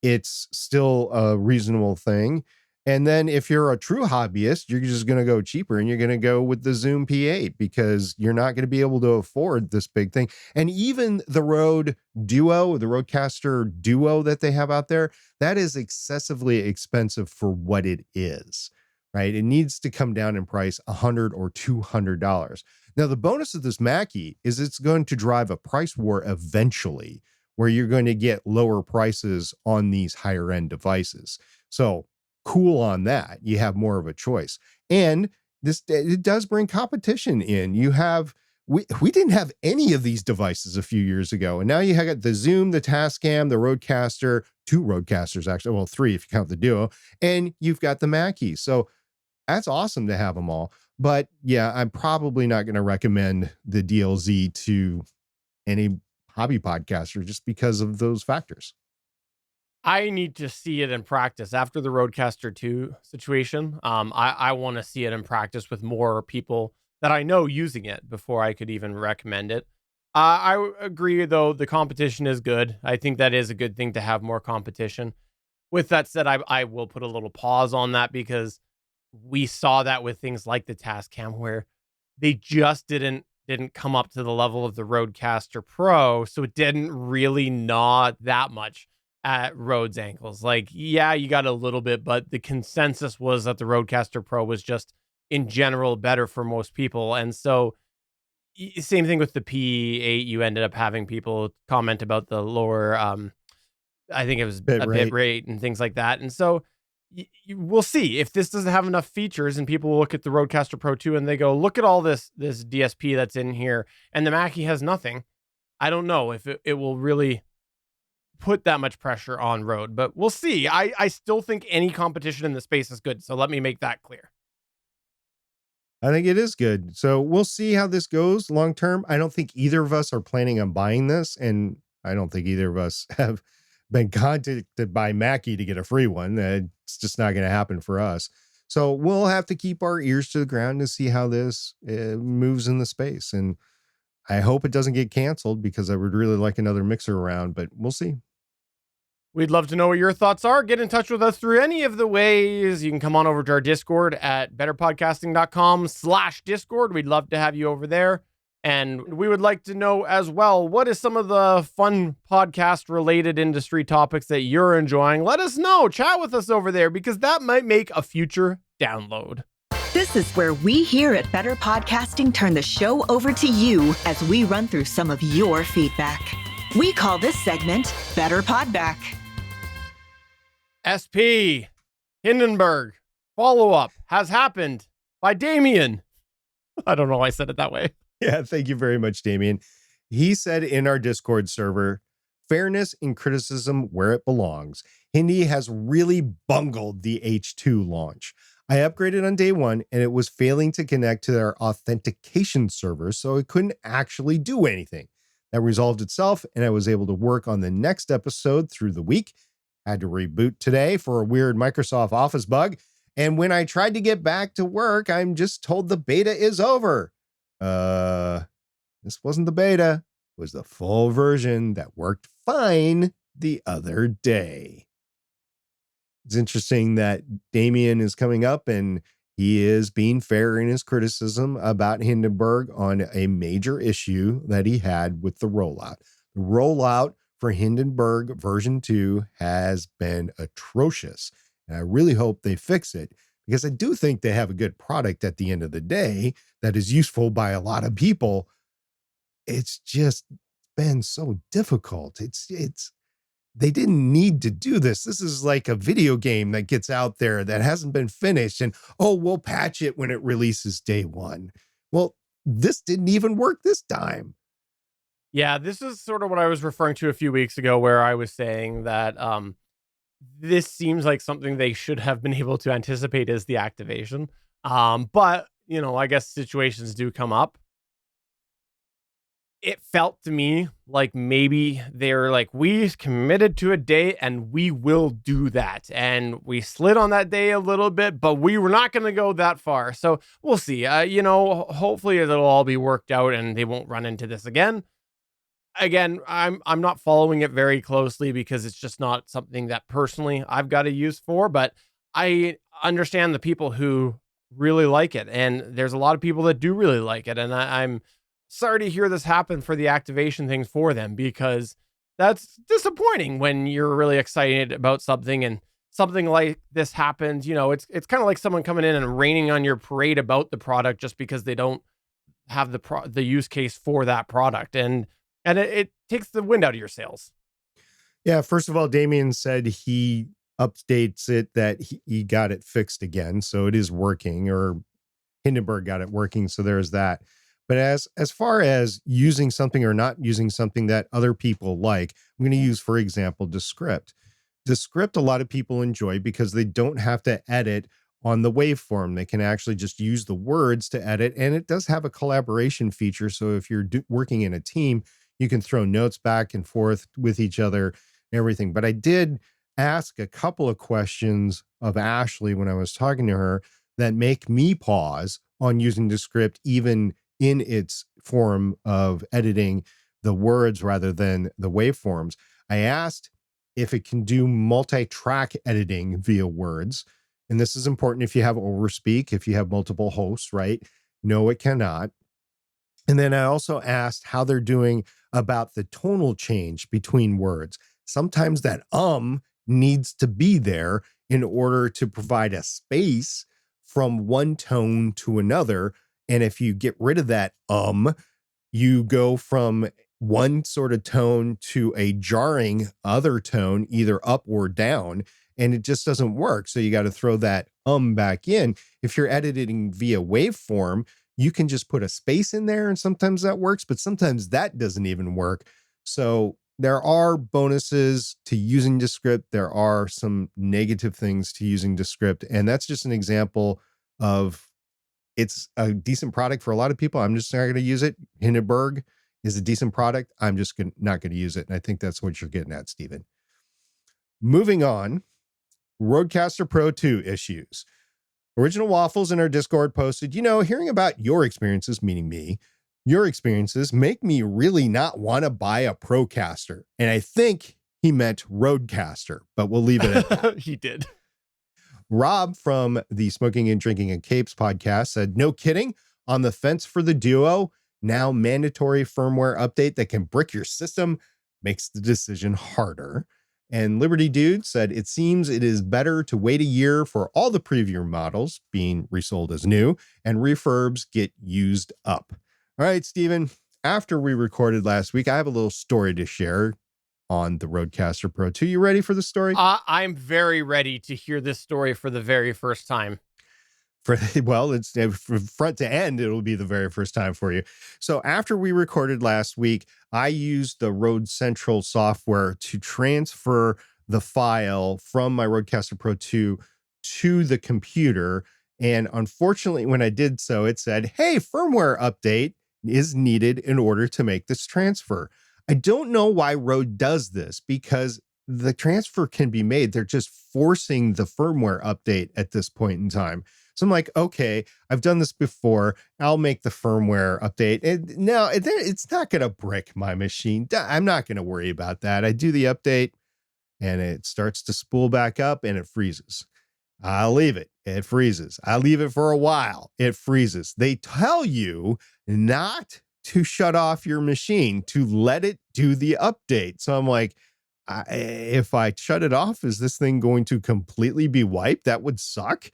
it's still a reasonable thing. And then if you're a true hobbyist, you're just going to go cheaper and you're going to go with the Zoom P8 because you're not going to be able to afford this big thing. And even the Rode Duo, the Rodecaster Duo that they have out there, that is excessively expensive for what it is, right? It needs to come down in price $100 or $200. Now, the bonus of this Mackie is it's going to drive a price war eventually where you're going to get lower prices on these higher end devices. So cool on that. You have more of a choice. And it does bring competition in. We didn't have any of these devices a few years ago. And now you have got the Zoom, the Tascam, the Rodecaster, 2 Rodecasters, actually. Well, 3 if you count the Duo. And you've got the Mackie. So that's awesome to have them all. But yeah, I'm probably not going to recommend the DLZ to any hobby podcaster just because of those factors. I need to see it in practice after the Rodecaster 2 situation. I want to see it in practice with more people that I know using it before I could even recommend it. I agree, though, the competition is good. I think that is a good thing to have more competition. With that said, I will put a little pause on that because we saw that with things like the Tascam where they just didn't come up to the level of the Rodecaster Pro, so it didn't really gnaw that much at Rode's ankles. Like, yeah, you got a little bit, but the consensus was that the Rodecaster Pro was just in general better for most people. And so same thing with the P8, you ended up having people comment about the lower I think it was Bit a bit rate and things like that. And so we'll see if this doesn't have enough features, and people will look at the Rodecaster Pro 2 and they go, look at all this DSP that's in here, and the Mackie has nothing. I don't know if it will really put that much pressure on Rode, but we'll see. I still think any competition in the space is good. So let me make that clear. I think it is good. So we'll see how this goes long term. I don't think either of us are planning on buying this, and I don't think either of us have been contacted by Mackie to get a free one. It's just not going to happen for us. So we'll have to keep our ears to the ground to see how this moves in the space. And I hope it doesn't get canceled because I would really like another mixer around, but we'll see. We'd love to know what your thoughts are. Get in touch with us through any of the ways. You can come on over to our Discord at betterpodcasting.com/Discord. We'd love to have you over there. And we would like to know as well, what is some of the fun podcast related industry topics that you're enjoying? Let us know. Chat with us over there because that might make a future download. This is where we here at Better Podcasting turn the show over to you as we run through some of your feedback. We call this segment Better Podback. SP Hindenburg follow-up has happened by Damien. I don't know why I said it that way. Yeah, thank you very much, Damien. He said in our Discord server, fairness and criticism where it belongs. Hindi has really bungled the H2 launch. I upgraded on day one and it was failing to connect to their authentication server, so it couldn't actually do anything. That resolved itself and I was able to work on the next episode through the week. Had to reboot today for a weird Microsoft Office bug. And when I tried to get back to work, I'm just told the beta is over. This wasn't the beta. It was the full version that worked fine the other day. It's interesting that Damien is coming up and he is being fair in his criticism about Hindenburg on a major issue that he had with the rollout. The rollout for Hindenburg version 2 has been atrocious. And I really hope they fix it because I do think they have a good product at the end of the day that is useful by a lot of people. It's just been so difficult. They didn't need to do this. This is like a video game that gets out there that hasn't been finished and, oh, we'll patch it when it releases day one. Well, this didn't even work this time. Yeah, this is sort of what I was referring to a few weeks ago where I was saying that this seems like something they should have been able to anticipate as the activation. But, you know, I guess situations do come up. It felt to me like maybe they're like, we committed to a day and we will do that. And we slid on that day a little bit, but we were not going to go that far. So we'll see. You know, hopefully it'll all be worked out and they won't run into this again. Again, I'm not following it very closely because it's just not something that personally I've got a use for, but I understand the people who really like it. And there's a lot of people that do really like it. And I'm sorry to hear this happen for the activation things for them because that's disappointing when you're really excited about something and something like this happens. You know, it's kind of like someone coming in and raining on your parade about the product just because they don't have the use case for that product. And it takes the wind out of your sails. Yeah, first of all, Damien said he updates it that he got it fixed again. So it is working, or Hindenburg got it working. So there's that. But as far as using something or not using something that other people like, I'm going to use, for example, Descript. Descript, a lot of people enjoy because they don't have to edit on the waveform. They can actually just use the words to edit. And it does have a collaboration feature. So if you're working in a team, you can throw notes back and forth with each other and everything. But I did ask a couple of questions of Ashley when I was talking to her that make me pause on using Descript, even in its form of editing the words rather than the waveforms. I asked if it can do multi-track editing via words. And this is important if you have overspeak, if you have multiple hosts, right? No, it cannot. And then I also asked how they're doing about the tonal change between words. Sometimes that needs to be there in order to provide a space from one tone to another. And if you get rid of that you go from one sort of tone to a jarring other tone, either up or down, and it just doesn't work. So you got to throw that back in. If you're editing via waveform, you can just put a space in there and sometimes that works, but sometimes that doesn't even work. So there are bonuses to using Descript. There are some negative things to using Descript. And that's just an example of it's a decent product for a lot of people. I'm just not going to use it. Hindenburg is a decent product. I'm just not going to use it. And I think that's what you're getting at, Stephen. Moving on, Rodecaster Pro 2 issues. Original Waffles in our Discord posted, hearing about your experiences, meaning me, your experiences make me really not want to buy a Procaster. And I think he meant Rodecaster, but we'll leave it at that. He did. Rob from the Smoking and Drinking and Capes podcast said, no kidding, on the fence for the Duo, now mandatory firmware update that can brick your system makes the decision harder. And Liberty Dude said, it seems it is better to wait a year for all the preview models being resold as new and refurbs get used up. All right, Steven, after we recorded last week, I have a little story to share on the Rodecaster Pro 2. You ready for the story? I'm very ready to hear this story for the very first time. It's from front to end. It'll be the very first time for you. So after we recorded last week, I used the Rode Central software to transfer the file from my Rodecaster Pro 2 to the computer. And unfortunately, when I did so, it said, hey, firmware update is needed in order to make this transfer. I don't know why Rode does this because the transfer can be made. They're just forcing the firmware update at this point in time. So I'm like, okay, I've done this before. I'll make the firmware update. And now it's not going to brick my machine. I'm not going to worry about that. I do the update and it starts to spool back up and it freezes. I'll leave it. It freezes. I leave it for a while. It freezes. They tell you not to shut off your machine, to let it do the update. So I'm like, if I shut it off, is this thing going to completely be wiped? That would suck.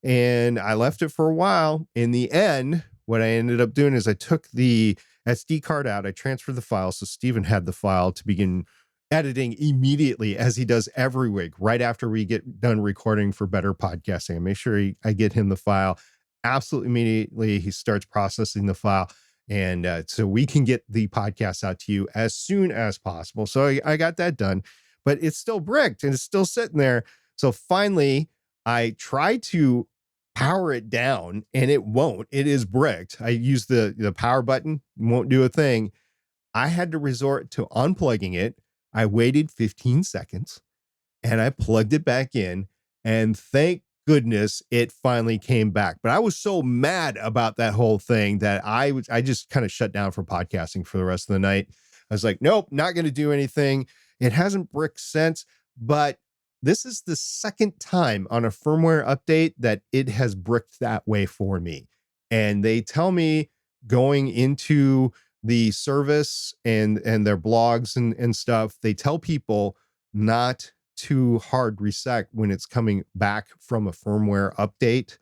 And I left it for a while. In the end, what I ended up doing is I took the SD card out. I transferred the file. So Steven had the file to begin editing immediately, as he does every week, right after we get done recording for Better Podcasting. I make sure I get him the file absolutely immediately. He starts processing the file. And so we can get the podcast out to you as soon as possible. So I got that done, but it's still bricked and it's still sitting there. So finally, I tried to power it down and it won't. It is bricked. I used the power button, won't do a thing. I had to resort to unplugging it. I waited 15 seconds and I plugged it back in, and thank goodness it finally came back. But I was so mad about that whole thing that I just kind of shut down from podcasting for the rest of the night. I was like, nope, not going to do anything. It hasn't bricked since, but this is the second time on a firmware update that it has bricked that way for me. And they tell me going into the service and their blogs and stuff, they tell people not to hard reset when it's coming back from a firmware update.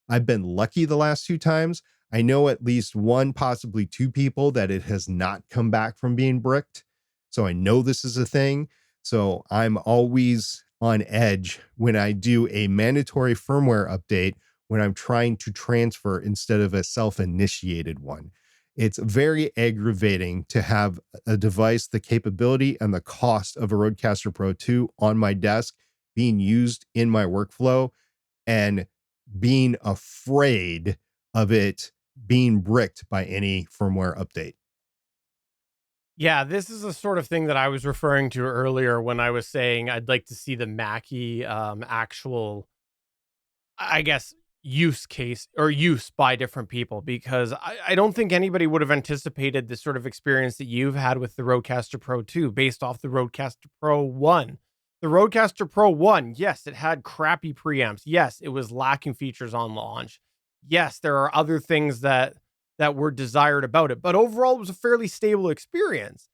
I've been lucky the last 2 times. I know at least 1, possibly 2 people that it has not come back from being bricked. So I know this is a thing. So I'm always on edge when I do a mandatory firmware update when I'm trying to transfer instead of a self-initiated one. It's very aggravating to have a device, the capability and the cost of a Rodecaster Pro 2 on my desk being used in my workflow and being afraid of it being bricked by any firmware update. Yeah, this is the sort of thing that I was referring to earlier when I was saying I'd like to see the Mackie actual, I guess, use case or use by different people, because I don't think anybody would have anticipated the sort of experience that you've had with the Rodecaster Pro 2 based off the Rodecaster Pro 1. The Rodecaster Pro 1, yes, it had crappy preamps. Yes, it was lacking features on launch. Yes, there are other things that were desired about it, but overall it was a fairly stable experience.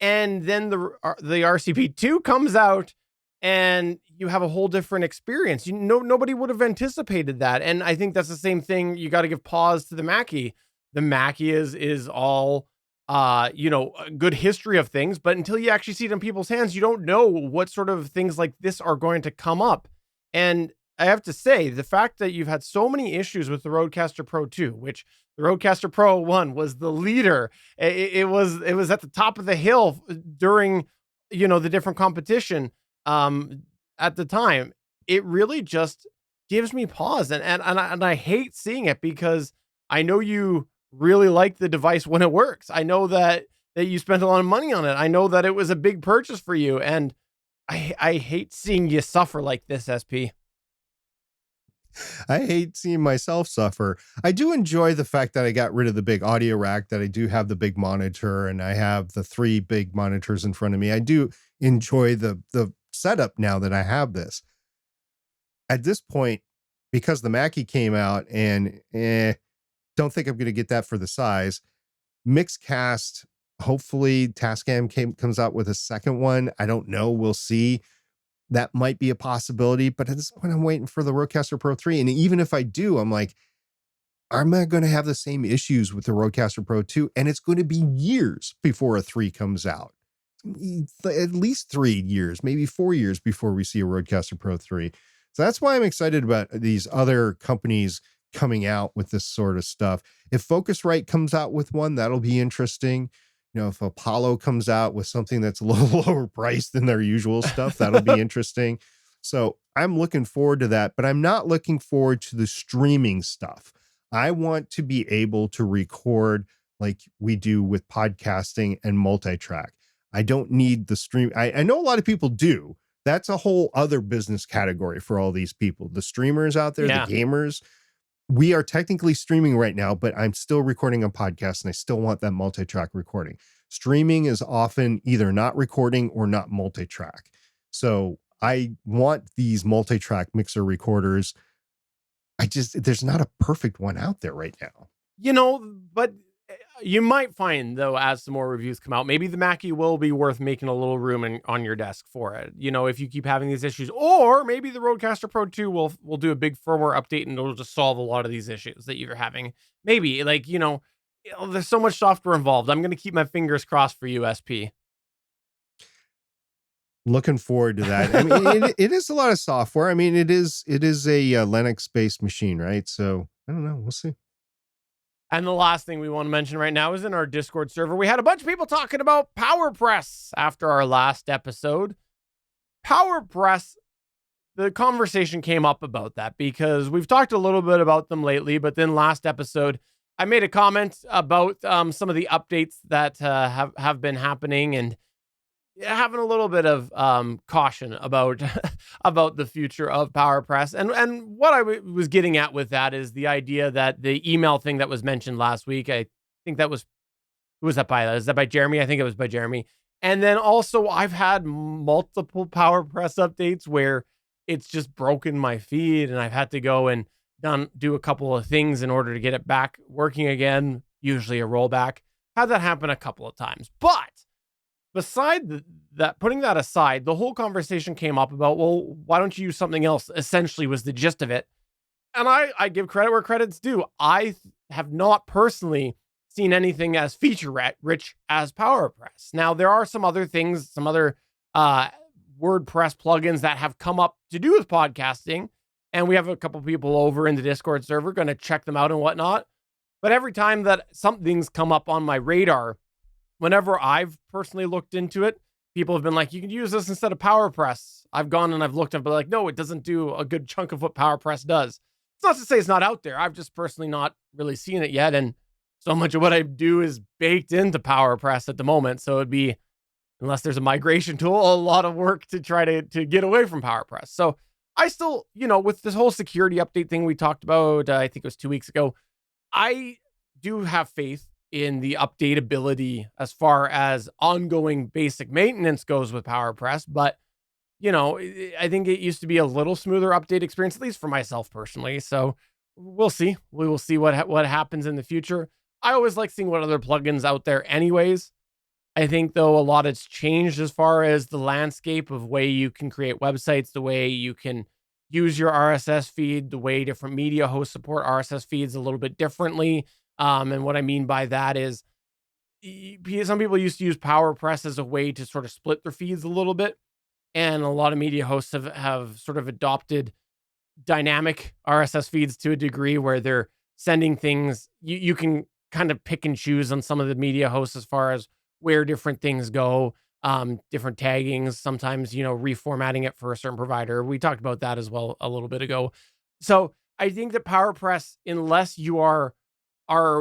And then the RCP2 comes out and you have a whole different experience. Nobody would have anticipated that. And I think that's the same thing. You got to give pause to the Mackie. The Mackie is all, a good history of things, but until you actually see it in people's hands, you don't know what sort of things like this are going to come up. And I have to say, the fact that you've had so many issues with the Rodecaster Pro 2, which the Rodecaster Pro 1 was the leader. It was at the top of the hill during, the different competition at the time. It really just gives me pause. And I hate seeing it because I know you really like the device when it works. I know that you spent a lot of money on it. I know that it was a big purchase for you. And I hate seeing you suffer like this, SP. I hate seeing myself suffer. I do enjoy the fact that I got rid of the big audio rack, that I do have the big monitor, and I have the 3 big monitors in front of me. I do enjoy the setup now that I have this. At this point, because the Mackie came out, and don't think I'm going to get that for the size. Mixcast, hopefully Tascam comes out with a second one. I don't know. We'll see. That might be a possibility, but at this point, I'm waiting for the Rodecaster Pro 3. And even if I do, I'm like, I'm not going to have the same issues with the Rodecaster Pro 2. And it's going to be years before a 3 comes out. At least 3 years, maybe 4 years before we see a Rodecaster Pro 3. So that's why I'm excited about these other companies coming out with this sort of stuff. If Focusrite comes out with one, that'll be interesting. You know, if Apollo comes out with something that's a little lower priced than their usual stuff, that'll be interesting. So I'm looking forward to that, but I'm not looking forward to the streaming stuff. I want to be able to record like we do with podcasting and multi-track. I don't need the stream. I know a lot of people do. That's a whole other business category for all these people. The streamers out there, Yeah. the gamers. We are technically streaming right now, but I'm still recording a podcast and I still want that multi-track recording. Streaming is often either not recording or not multi-track. So I want these multi-track mixer recorders. There's not a perfect one out there right now. You know, but you might find, though, as some more reviews come out, maybe the Mackie will be worth making a little room on your desk for it. You know, if you keep having these issues, or maybe the Rodecaster Pro 2 will do a big firmware update and it'll just solve a lot of these issues that you're having. Maybe, like, there's so much software involved. I'm going to keep my fingers crossed for you, SP. Looking forward to that. I mean, it is a lot of software. I mean, it is a Linux-based machine, right? So I don't know. We'll see. And the last thing we want to mention right now is in our Discord server, we had a bunch of people talking about PowerPress after our last episode. PowerPress, the conversation came up about that because we've talked a little bit about them lately, but then last episode, I made a comment about some of the updates that have been happening and having a little bit of caution about about the future of PowerPress. And what I was getting at with that is the idea that the email thing that was mentioned last week, I think that was, who was that by? Is that by Jeremy? I think it was by Jeremy. And then also I've had multiple PowerPress updates where it's just broken my feed and I've had to go and do a couple of things in order to get it back working again, usually a rollback. Had that happen a couple of times. But beside that, putting that aside, the whole conversation came up about, well, why don't you use something else? Essentially was the gist of it. And I give credit where credit's due. I have not personally seen anything as feature rich as PowerPress. Now, there are some other things, some other WordPress plugins that have come up to do with podcasting. And we have a couple people over in the Discord server going to check them out and whatnot. But every time that something's come up on my radar, whenever I've personally looked into it, people have been like, you can use this instead of PowerPress. I've gone and I've looked up, but like, no, it doesn't do a good chunk of what PowerPress does. It's not to say it's not out there. I've just personally not really seen it yet. And so much of what I do is baked into PowerPress at the moment. So it'd be, unless there's a migration tool, a lot of work to try to get away from PowerPress. So I still, with this whole security update thing we talked about, I think it was 2 weeks ago, I do have faith in the updatability as far as ongoing basic maintenance goes with PowerPress. But, I think it used to be a little smoother update experience, at least for myself personally. So we'll see. We will see what happens in the future. I always like seeing what other plugins out there anyways. I think, though, a lot has changed as far as the landscape of way you can create websites, the way you can use your RSS feed, the way different media hosts support RSS feeds a little bit differently. And what I mean by that is some people used to use PowerPress as a way to sort of split their feeds a little bit. And a lot of media hosts have sort of adopted dynamic RSS feeds to a degree where they're sending things. You can kind of pick and choose on some of the media hosts as far as where different things go, different taggings, sometimes, reformatting it for a certain provider. We talked about that as well a little bit ago. So I think that PowerPress, unless you are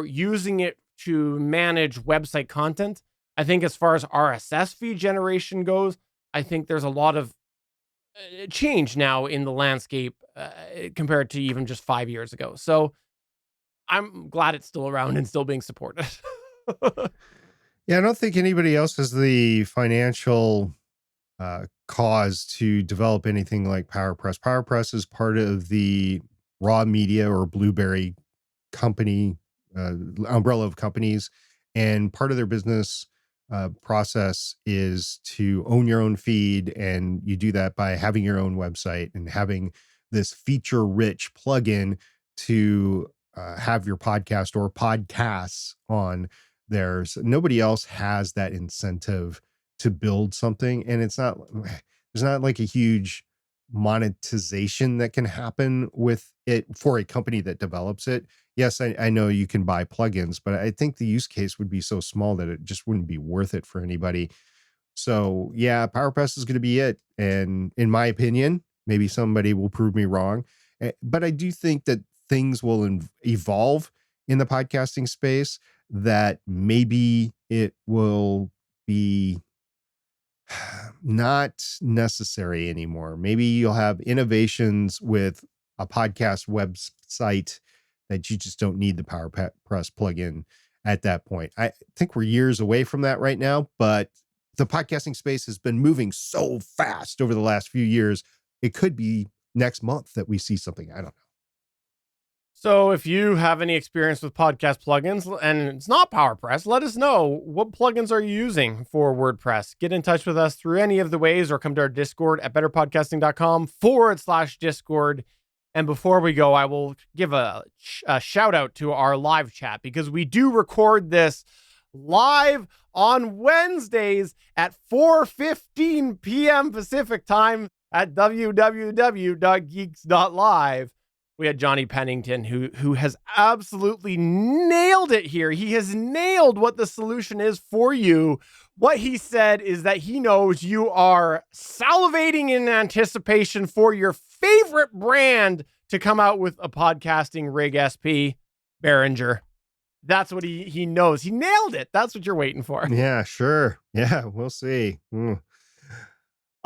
using it to manage website content, I think as far as RSS feed generation goes, I think there's a lot of change now in the landscape compared to even just 5 years ago. So I'm glad it's still around and still being supported. Yeah, I don't think anybody else has the financial cause to develop anything like PowerPress. PowerPress is part of the Raw Media or Blueberry company, umbrella of companies, and part of their business process is to own your own feed, and you do that by having your own website and having this feature-rich plugin to have your podcast or podcasts on theirs. Nobody else has that incentive to build something, and there's not like a huge monetization that can happen with it for a company that develops it. Yes, I know you can buy plugins, but I think the use case would be so small that it just wouldn't be worth it for anybody. So yeah, PowerPress is going to be it. And in my opinion, maybe somebody will prove me wrong, but I do think that things will evolve in the podcasting space, that maybe it will be not necessary anymore. Maybe you'll have innovations with a podcast website that you just don't need the PowerPress plugin at that point. I think we're years away from that right now, but the podcasting space has been moving so fast over the last few years. It could be next month that we see something. I don't know. So if you have any experience with podcast plugins and it's not PowerPress, let us know. What plugins are you using for WordPress? Get in touch with us through any of the ways, or come to our Discord at betterpodcasting.com/Discord. And before we go, I will give a shout out to our live chat, because we do record this live on Wednesdays at 4:15 p.m. Pacific time at www.Geeks.Live. We had Johnny Pennington, who has absolutely nailed it here. He has nailed what the solution is for you. What he said is that he knows you are salivating in anticipation for your favorite brand to come out with a podcasting rig SP, Behringer. That's what he knows. He nailed it. That's what you're waiting for. Yeah, sure. Yeah, we'll see.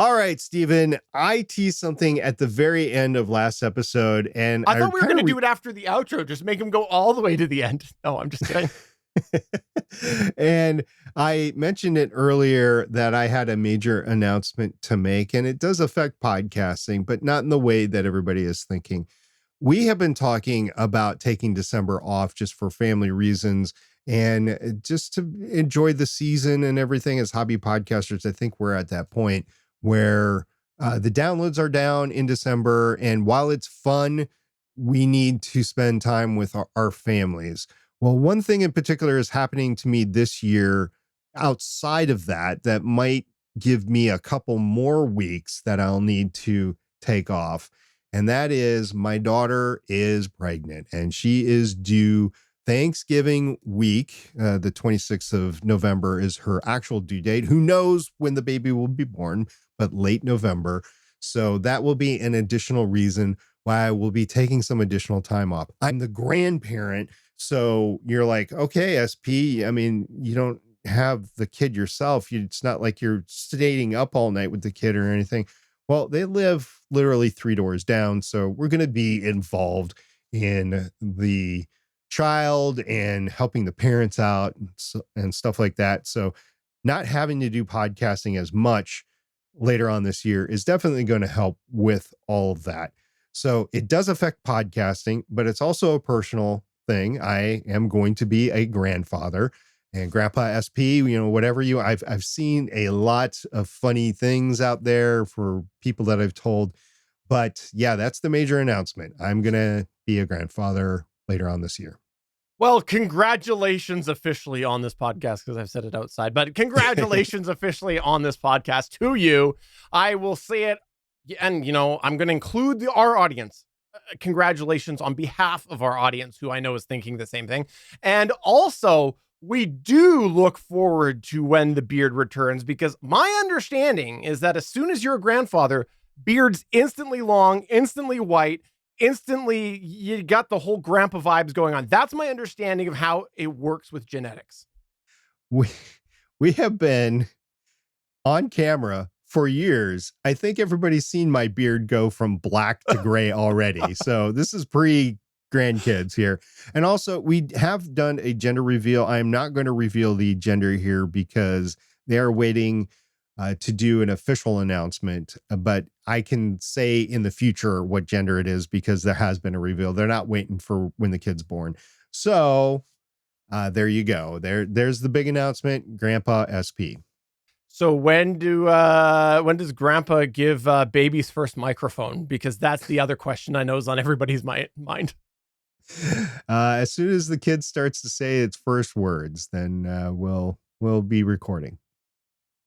All right, Stephen, I teased something at the very end of last episode, and I thought we were going to do it after the outro, just make him go all the way to the end. No, I'm just kidding. And I mentioned it earlier that I had a major announcement to make, and it does affect podcasting, but not in the way that everybody is thinking. We have been talking about taking December off just for family reasons and just to enjoy the season and everything. As hobby podcasters, I think we're at that point where the downloads are down in December. And while it's fun, we need to spend time with our families. Well, one thing in particular is happening to me this year outside of that might give me a couple more weeks that I'll need to take off. And that is, my daughter is pregnant, and she is due Thanksgiving week. The 26th of November is her actual due date. Who knows when the baby will be born, but late November. So that will be an additional reason why I will be taking some additional time off. I'm the grandparent. So you're like, okay, SP, I mean, you don't have the kid yourself. It's not like you're staying up all night with the kid or anything. Well, they live literally 3 doors down. So we're going to be involved in the child and helping the parents out and stuff like that. So not having to do podcasting as much later on this year is definitely going to help with all of that. So it does affect podcasting, but it's also a personal thing. I am going to be a grandfather, and Grandpa SP, whatever I've seen a lot of funny things out there for people that I've told, but yeah, that's the major announcement. I'm going to be a grandfather later on this year. Well, congratulations officially on this podcast, because I've said it outside, but congratulations officially on this podcast to you. I will say it, and I'm going to include our audience. Congratulations on behalf of our audience, who I know is thinking the same thing. And also, we do look forward to when the beard returns, because my understanding is that as soon as you're a grandfather, beard's instantly long, instantly white, instantly you got the whole grandpa vibes going on. That's my understanding of how it works with genetics. We have been on camera for years. I think everybody's seen my beard go from black to gray already. So this is pre-grandkids here. And also, we have done a gender reveal. I am not going to reveal the gender here because they are waiting to do an official announcement. But I can say in the future what gender it is because there has been a reveal. They're not waiting for when the kid's born. So there you go. There's the big announcement, Grandpa SP. So when does Grandpa give baby's first microphone? Because that's the other question I know is on everybody's mind. As soon as the kid starts to say its first words, then we'll be recording.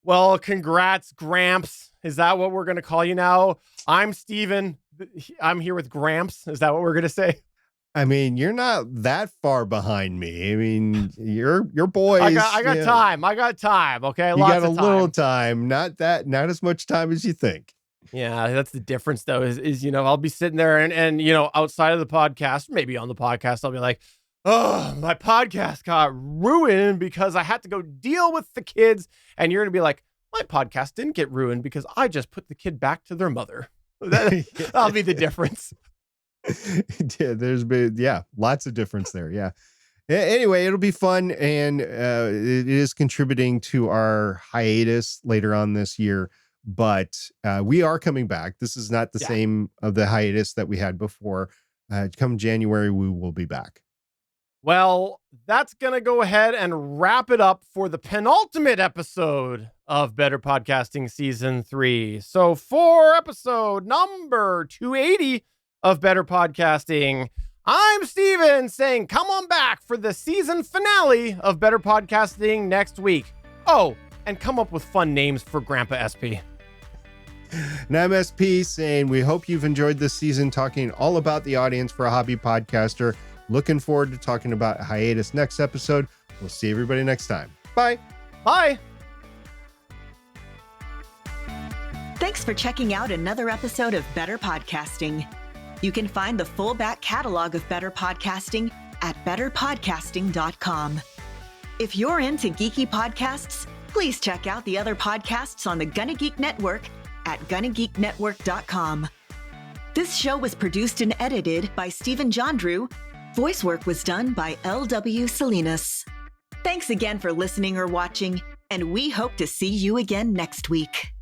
Well, congrats, Gramps. Is that what we're going to call you now? I'm Steven. I'm here with Gramps. Is that what we're going to say? I mean, you're not that far behind me. I mean, your boys. I got time. I got time. Okay, you got a little time. Not as much time as you think. Yeah, that's the difference, though. Is I'll be sitting there and outside of the podcast, maybe on the podcast, I'll be like, oh, my podcast got ruined because I had to go deal with the kids, and you're gonna be like, my podcast didn't get ruined because I just put the kid back to their mother. That'll be the difference. Yeah, there's been lots of difference there. Yeah. Anyway, it'll be fun, and it is contributing to our hiatus later on this year. But we are coming back. This is not the same of the hiatus that we had before. Come January, we will be back. Well, that's going to go ahead and wrap it up for the penultimate episode of Better Podcasting Season 3. So for episode number 280 of Better Podcasting, I'm Steven saying come on back for the season finale of Better Podcasting next week. Oh, and come up with fun names for Grandpa SP. And I'm SP saying we hope you've enjoyed this season talking all about the audience for a hobby podcaster. Looking forward to talking about hiatus next episode. We'll see everybody next time. Bye. Bye. Thanks for checking out another episode of Better Podcasting. You can find the full back catalog of Better Podcasting at betterpodcasting.com. If you're into geeky podcasts, please check out the other podcasts on the GonnaGeek Network at GonnaGeekNetwork.com. This show was produced and edited by Stephen Jondrew. Voice work was done by L.W. Salinas. Thanks again for listening or watching, and we hope to see you again next week.